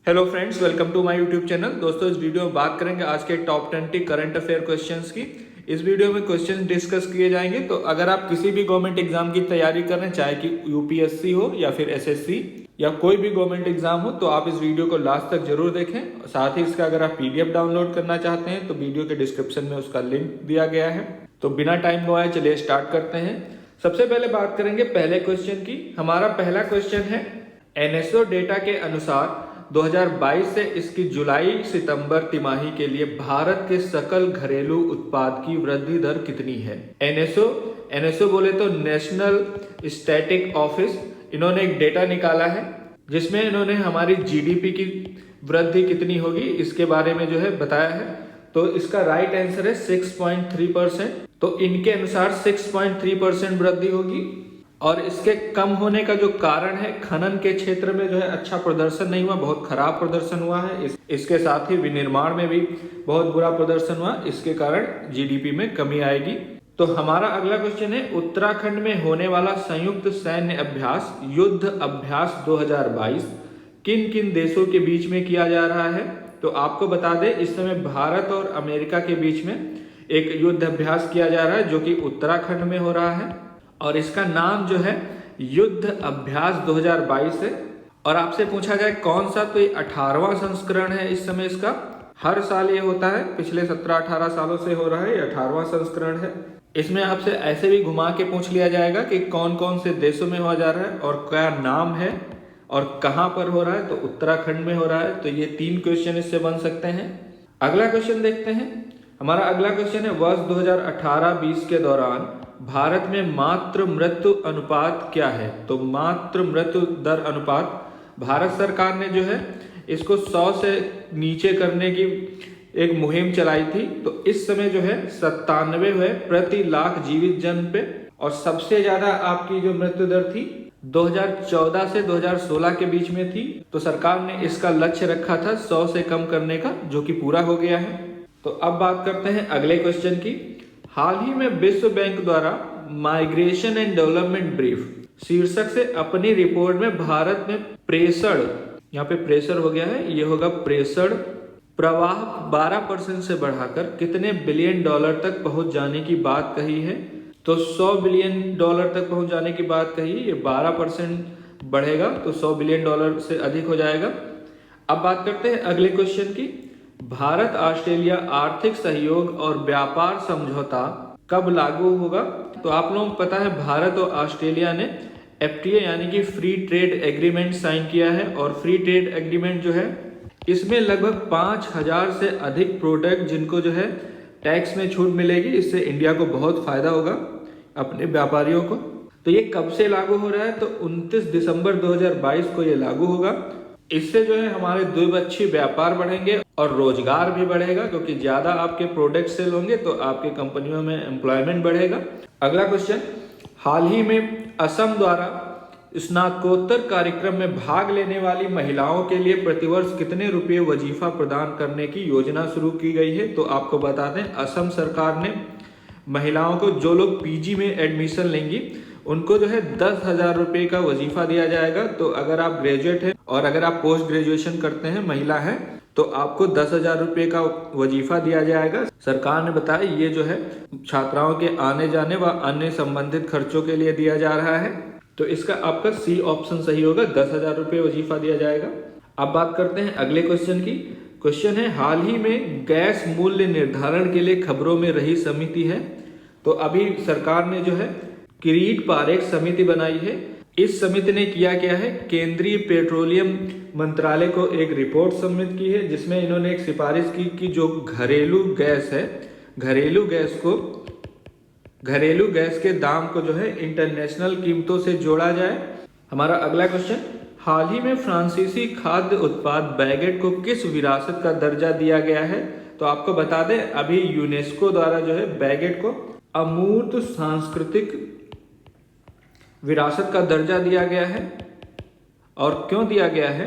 Hello friends, welcome to my YouTube channel. दोस्तों, इस video में बात करेंगे आज के टॉप 20 करंट अफेयर क्वेश्चंस की। इस वीडियो में क्वेश्चन डिस्कस किए जाएंगे। तो अगर आप किसी भी गवर्नमेंट एग्जाम की तैयारी कर रहे हैं, चाहे कि यूपीएससी हो या फिर एसएससी या कोई भी गवर्नमेंट एग्जाम हो, तो आप इस वीडियो को लास्ट तक जरूर देखें। साथ ही इसका अगर आप पीडीएफ डाउनलोड करना चाहते हैं तो वीडियो के डिस्क्रिप्शन में उसका लिंक दिया गया है। तो बिना टाइम गवाए चलिए स्टार्ट करते हैं। सबसे पहले बात करेंगे पहले क्वेश्चन की। हमारा पहला क्वेश्चन है, एनएसओ डेटा के अनुसार 2022 से इसकी जुलाई सितंबर तिमाही के लिए भारत के सकल घरेलू उत्पाद की वृद्धि दर कितनी है। एनएसओ बोले तो नेशनल स्टैटिक ऑफिस, इन्होंने एक डेटा निकाला है जिसमें इन्होंने हमारी जीडीपी की वृद्धि कितनी होगी इसके बारे में जो है बताया है। तो इसका राइट आंसर है 6.3%। तो इनके अनुसार 6.3% वृद्धि होगी। और इसके कम होने का जो कारण है, खनन के क्षेत्र में जो है अच्छा प्रदर्शन नहीं हुआ, बहुत खराब प्रदर्शन हुआ है। इसके साथ ही विनिर्माण में भी बहुत बुरा प्रदर्शन हुआ, इसके कारण जीडीपी में कमी आएगी। तो हमारा अगला क्वेश्चन है, उत्तराखंड में होने वाला संयुक्त सैन्य अभ्यास युद्ध अभ्यास 2022 किन किन देशों के बीच में किया जा रहा है। तो आपको बता दें, इस समय भारत और अमेरिका के बीच में एक युद्ध अभ्यास किया जा रहा है जो कि उत्तराखंड में हो रहा है और इसका नाम जो है युद्ध अभ्यास 2022 है। और आपसे पूछा जाए कौन सा, तो ये 18वां संस्करण है इस समय इसका। हर साल ये होता है, पिछले 17-18 सालों से हो रहा है, ये 18वां संस्करण है। इसमें आपसे ऐसे भी घुमा के पूछ लिया जाएगा कि कौन कौन से देशों में हुआ जा रहा है और क्या नाम है और कहां पर हो रहा है। तो उत्तराखंड में हो रहा है। तो ये 3 क्वेश्चन इससे बन सकते हैं। अगला क्वेश्चन देखते हैं। हमारा अगला क्वेश्चन है, वर्ष 2018-20 के दौरान भारत में मातृ मृत्यु अनुपात क्या है। तो मातृ मृत्यु दर अनुपात, भारत सरकार ने जो है इसको 100 से नीचे करने की एक मुहिम चलाई थी। तो इस समय जो है 97 है प्रति लाख जीवित जन पे। और सबसे ज्यादा आपकी जो मृत्यु दर थी 2014 से 2016 के बीच में थी। तो सरकार ने इसका लक्ष्य रखा था 100 से कम करने का, जो कि पूरा हो गया है। तो अब बात करते हैं अगले क्वेश्चन की। हाल ही में विश्व बैंक द्वारा माइग्रेशन एंड डेवलपमेंट ब्रीफ शीर्षक से अपनी रिपोर्ट में भारत में प्रेषण, यहाँ पे प्रेशर हो गया है, ये होगा प्रेषण प्रवाह 12% से बढ़ाकर कितने बिलियन डॉलर तक पहुंच जाने की बात कही है। तो 100 बिलियन डॉलर तक पहुंच जाने की बात कही, ये 12% बढ़ेगा तो 100 बिलियन डॉलर से अधिक हो जाएगा। अब बात करते हैं अगले क्वेश्चन की। भारत ऑस्ट्रेलिया आर्थिक सहयोग और व्यापार समझौता कब लागू होगा। तो आप लोगों को पता है भारत और ऑस्ट्रेलिया ने एफटीए यानी कि फ्री ट्रेड एग्रीमेंट साइन किया है। और फ्री ट्रेड एग्रीमेंट जो है इसमें लगभग 5000 से अधिक प्रोडक्ट जिनको जो है टैक्स में छूट मिलेगी। इससे इंडिया को बहुत फायदा होगा, अपने व्यापारियों को। तो ये कब से लागू हो रहा है, तो 29 दिसंबर 2022 को ये लागू होगा। इससे जो है हमारे द्विपक्षीय व्यापार बढ़ेंगे और रोजगार भी बढ़ेगा, क्योंकि ज्यादा आपके प्रोडक्ट सेल होंगे तो आपके कंपनियों में एम्प्लॉयमेंट बढ़ेगा। अगला क्वेश्चन, हाल ही में असम द्वारा स्नातकोत्तर कार्यक्रम में भाग लेने वाली महिलाओं के लिए प्रतिवर्ष कितने रुपये वजीफा प्रदान करने की योजना शुरू की गई है। तो आपको बता दें, असम सरकार ने महिलाओं को, जो लोग पीजी में एडमिशन लेंगी उनको जो है 10,000 रुपये का वजीफा दिया जाएगा। तो अगर आप ग्रेजुएट हैं और अगर आप पोस्ट ग्रेजुएशन करते हैं, महिला हैं, तो आपको 10,000 रुपये का वजीफा दिया जाएगा। सरकार ने बताया ये जो है छात्राओं के आने जाने व अन्य संबंधित खर्चों के लिए दिया जा रहा है। तो इसका आपका सी ऑप्शन सही होगा, 10,000 रुपये वजीफा दिया जाएगा। अब बात करते हैं अगले क्वेश्चन की। क्वेश्चन है, हाल ही में गैस मूल्य निर्धारण के लिए खबरों में रही समिति है। तो अभी सरकार ने जो है किरीट पारेख समिति बनाई है। इस समिति ने किया क्या है, केंद्रीय पेट्रोलियम मंत्रालय को एक रिपोर्ट सबमिट की है, जिसमें इन्होंने एक सिफारिश की कि जो घरेलू गैस है, घरेलू गैस के दाम को जो है इंटरनेशनल कीमतों से जोड़ा जाए। हमारा अगला क्वेश्चन, हाल ही में फ्रांसीसी खाद्य उत्पाद बैगेट को किस विरासत का दर्जा दिया गया है। तो आपको बता दें, अभी यूनेस्को द्वारा जो है बैगेट को अमूर्त सांस्कृतिक विरासत का दर्जा दिया गया है। और क्यों दिया गया है,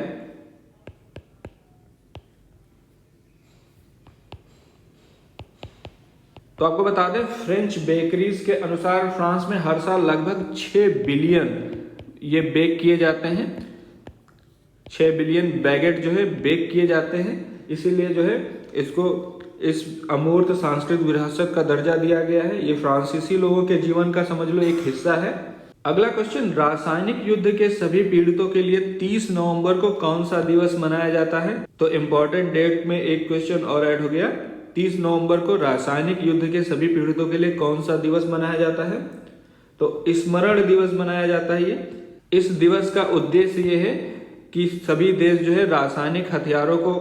तो आपको बता दें, फ्रेंच बेकरीज के अनुसार फ्रांस में हर साल लगभग 6 बिलियन ये बेक किए जाते हैं। 6 बिलियन बैगेट जो है बेक किए जाते हैं, इसीलिए जो है इसको इस अमूर्त सांस्कृतिक विरासत का दर्जा दिया गया है। ये फ्रांसीसी लोगों के जीवन का समझ लो एक हिस्सा है। अगला क्वेश्चन, रासायनिक युद्ध के सभी पीड़ितों के लिए 30 नवंबर को कौन सा दिवस मनाया जाता है? तो इम्पोर्टेंट डेट में एक क्वेश्चन और ऐड हो गया। 30 नवंबर को रासायनिक युद्ध के सभी पीड़ितों के लिए कौन सा दिवस मनाया जाता है? तो स्मरण दिवस मनाया जाता है। इस दिवस का उद्देश्य ये है कि सभी देश जो है रासायनिक हथियारों को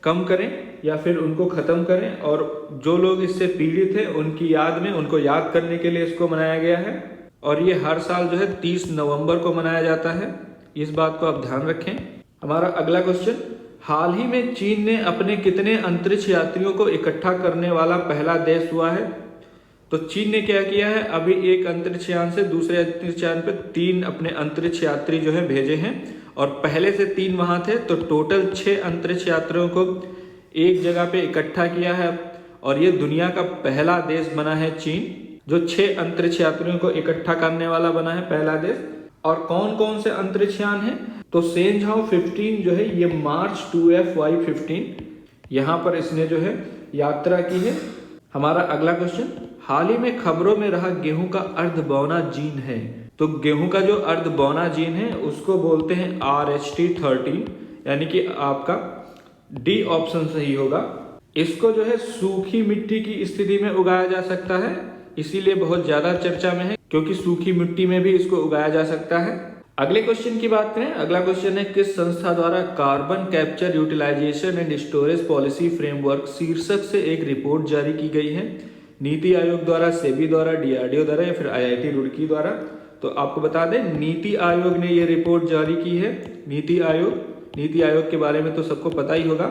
कम करें या फिर उनको खत्म करें, और जो लोग इससे पीड़ित हैं उनकी याद में, उनको याद करने के लिए इसको मनाया गया है। और ये हर साल जो है 30 नवंबर को मनाया जाता है। इस बात को आप ध्यान रखें। हमारा अगला क्वेश्चन, हाल ही में चीन ने अपने कितने अंतरिक्ष यात्रियों को इकट्ठा करने वाला पहला देश हुआ है? तो चीन ने क्या किया है, अभी एक अंतरिक्ष यान से दूसरे अंतरिक्ष यान पे 3 अपने अंतरिक्ष यात्री जो है भेजे हैं, और पहले से 3 वहां थे, तो टोटल 6 अंतरिक्ष यात्रियों को एक जगह पे इकट्ठा किया है। और ये दुनिया का पहला देश बना है चीन, जो 6 अंतरिक्ष यात्रियों को इकट्ठा करने वाला बना है पहला देश। और कौन कौन से अंतरिक्ष यान है? तो सेंझाओ 15 जो है ये मार्च 2FY15 यहाँ पर इसने जो है यात्रा की है। हमारा अगला क्वेश्चन, हाल ही में खबरों में रहा गेहूं का अर्ध बौना जीन है। तो गेहूं का जो अर्ध बौना जीन है उसको बोलते हैं RH13, यानी कि आपका डी ऑप्शन सही होगा। इसको जो है सूखी मिट्टी की स्थिति में उगाया जा सकता है, इसीलिए बहुत ज्यादा चर्चा में है, क्योंकि सूखी मिट्टी में भी इसको उगाया जा सकता है। अगले क्वेश्चन की बात करें। अगला क्वेश्चन है, किस संस्था द्वारा carbon capture utilization and storage policy framework शीर्षक से एक रिपोर्ट जारी की गई है? नीति आयोग द्वारा, सेबी द्वारा, DRDO द्वारा या फिर IIT रुड़की द्वारा? तो आपको बता दें, नीति आयोग ने ये रिपोर्ट जारी की है। नीति आयोग के बारे में तो सबको पता ही होगा।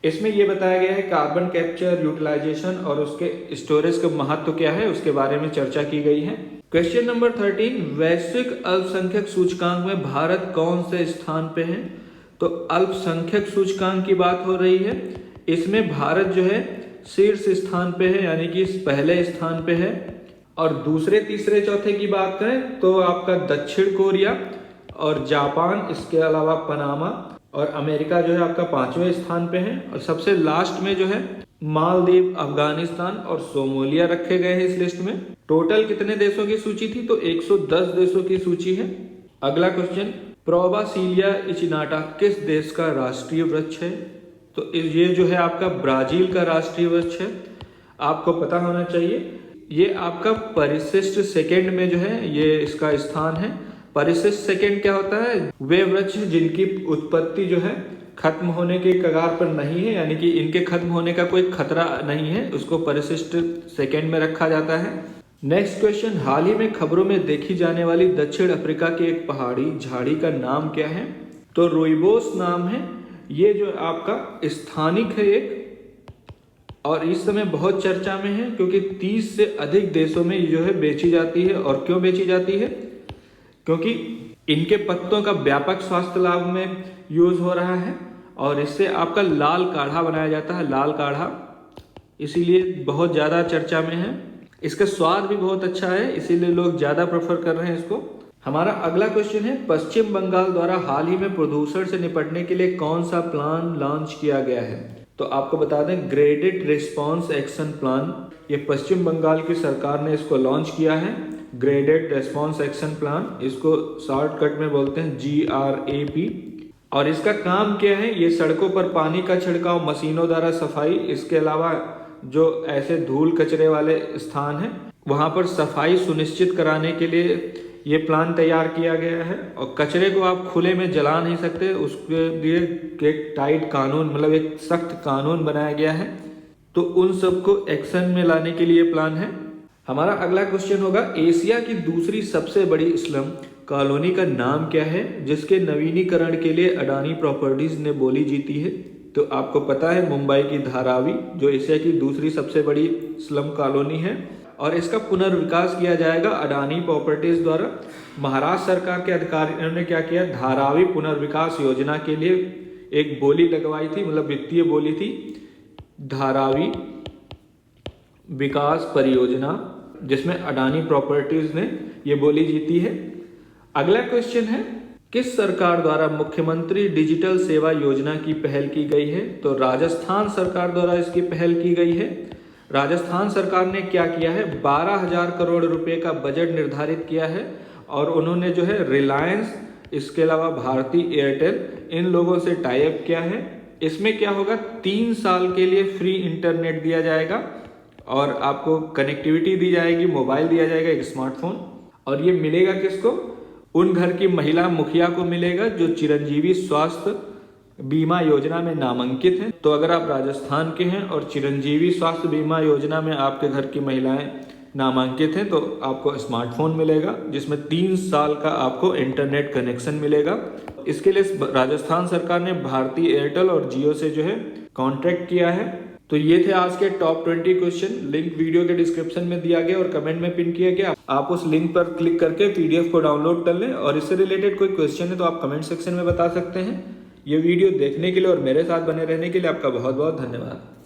इसमें यह बताया गया है कार्बन कैप्चर, यूटिलाइजेशन और उसके स्टोरेज का महत्व क्या है, उसके बारे में चर्चा की गई है। क्वेश्चन नंबर 13, वैश्विक अल्पसंख्यक सूचकांक में भारत कौन से स्थान पे है? तो अल्पसंख्यक सूचकांक की बात हो रही है। इसमें भारत जो है शीर्ष स्थान पे है, यानी कि पहले स्थान पे है। और दूसरे, तीसरे, चौथे की बात करें तो आपका दक्षिण कोरिया और जापान, इसके अलावा पनामा और अमेरिका जो है आपका 5वें स्थान पे है। और सबसे लास्ट में जो है मालदीव, अफगानिस्तान और सोमालिया रखे गए हैं इस लिस्ट में। टोटल कितने देशों की सूची थी? तो 110 देशों की सूची है। अगला क्वेश्चन, प्रोबासिलिया इचिनाटा किस देश का राष्ट्रीय वृक्ष है? तो ये जो है आपका ब्राजील का राष्ट्रीय वृक्ष है, आपको पता होना चाहिए। ये आपका परिशिष्ट सेकंड में जो है ये इसका स्थान है। परिशिष्ट सेकंड क्या होता है? वे वृक्ष जिनकी उत्पत्ति जो है खत्म होने के कगार पर नहीं है, यानी कि इनके खत्म होने का कोई खतरा नहीं है, उसको परिशिष्ट सेकंड में रखा जाता है। नेक्स्ट क्वेश्चन, हाल ही में खबरों में देखी जाने वाली दक्षिण अफ्रीका की एक पहाड़ी झाड़ी का नाम क्या है? तो रूइबोस नाम है। ये जो आपका स्थानिक है एक, और इस समय बहुत चर्चा में है, क्योंकि 30 से अधिक देशों में जो है बेची जाती है। और क्यों बेची जाती है? क्योंकि इनके पत्तों का व्यापक स्वास्थ्य लाभ में यूज हो रहा है, और इससे आपका लाल काढ़ा बनाया जाता है, लाल काढ़ा, इसीलिए बहुत ज़्यादा चर्चा में है। इसका स्वाद भी बहुत अच्छा है, इसीलिए लोग ज़्यादा प्रेफर कर रहे हैं इसको। हमारा अगला क्वेश्चन है, पश्चिम बंगाल द्वारा हाल ही में प्रदूषण से निपटने के लिए कौन सा प्लान लॉन्च किया गया है? तो आपको बता दें, ग्रेडेड रिस्पॉन्स एक्शन प्लान, ये पश्चिम बंगाल की सरकार ने इसको लॉन्च किया है। ग्रेडेड रिस्पॉन्स एक्शन प्लान, इसको शॉर्टकट में बोलते हैं GRAP। और इसका काम क्या है? ये सड़कों पर पानी का छिड़काव, मशीनों द्वारा सफाई, इसके अलावा जो ऐसे धूल कचरे वाले स्थान हैं वहां पर सफाई सुनिश्चित कराने के लिए ये प्लान तैयार किया गया है। और कचरे को आप खुले में जला नहीं सकते, उसके लिए एक टाइट कानून, मतलब एक सख्त कानून बनाया गया है। तो उन सबको एक्शन में लाने के लिए प्लान है। हमारा अगला क्वेश्चन होगा, एशिया की दूसरी सबसे बड़ी स्लम कॉलोनी का नाम क्या है, जिसके नवीनीकरण के लिए अडानी प्रॉपर्टीज ने बोली जीती है? तो आपको पता है, मुंबई की धारावी जो एशिया की दूसरी सबसे बड़ी स्लम कॉलोनी है, और इसका पुनर्विकास किया जाएगा अडानी प्रॉपर्टीज द्वारा। महाराष्ट्र सरकार के अधिकारियों ने क्या किया, धारावी पुनर्विकास योजना के लिए एक बोली लगवाई थी, मतलब वित्तीय बोली थी, धारावी विकास परियोजना, जिसमें अडानी प्रॉपर्टीज ने ये बोली जीती है। अगला क्वेश्चन है, किस सरकार द्वारा मुख्यमंत्री डिजिटल सेवा योजना की पहल की गई है? तो राजस्थान सरकार द्वारा इसकी पहल की गई है। राजस्थान सरकार ने क्या किया है, 12,000 करोड़ रुपए का बजट निर्धारित किया है और उन्होंने जो है रिलायंस, इसके अलावा भारती एयरटेल, इन लोगों से टाई अप किया है। इसमें क्या होगा, 3 साल के लिए फ्री इंटरनेट दिया जाएगा और आपको कनेक्टिविटी दी जाएगी, मोबाइल दिया जाएगा, एक स्मार्टफोन। और ये मिलेगा किसको? उन घर की महिला मुखिया को मिलेगा जो चिरंजीवी स्वास्थ्य बीमा योजना में नामांकित हैं। तो अगर आप राजस्थान के हैं और चिरंजीवी स्वास्थ्य बीमा योजना में आपके घर की महिलाएं नामांकित हैं तो आपको स्मार्टफोन मिलेगा जिसमें 3 साल का आपको इंटरनेट कनेक्शन मिलेगा। इसके लिए राजस्थान सरकार ने भारती एयरटेल और जियो से जो है कॉन्ट्रैक्ट किया है। तो ये थे आज के टॉप 20 क्वेश्चन। लिंक वीडियो के डिस्क्रिप्शन में दिया गया और कमेंट में पिन किया गया। आप उस लिंक पर क्लिक करके पीडीएफ को डाउनलोड कर लें और इससे रिलेटेड कोई क्वेश्चन है तो आप कमेंट सेक्शन में बता सकते हैं। ये वीडियो देखने के लिए और मेरे साथ बने रहने के लिए आपका बहुत बहुत धन्यवाद।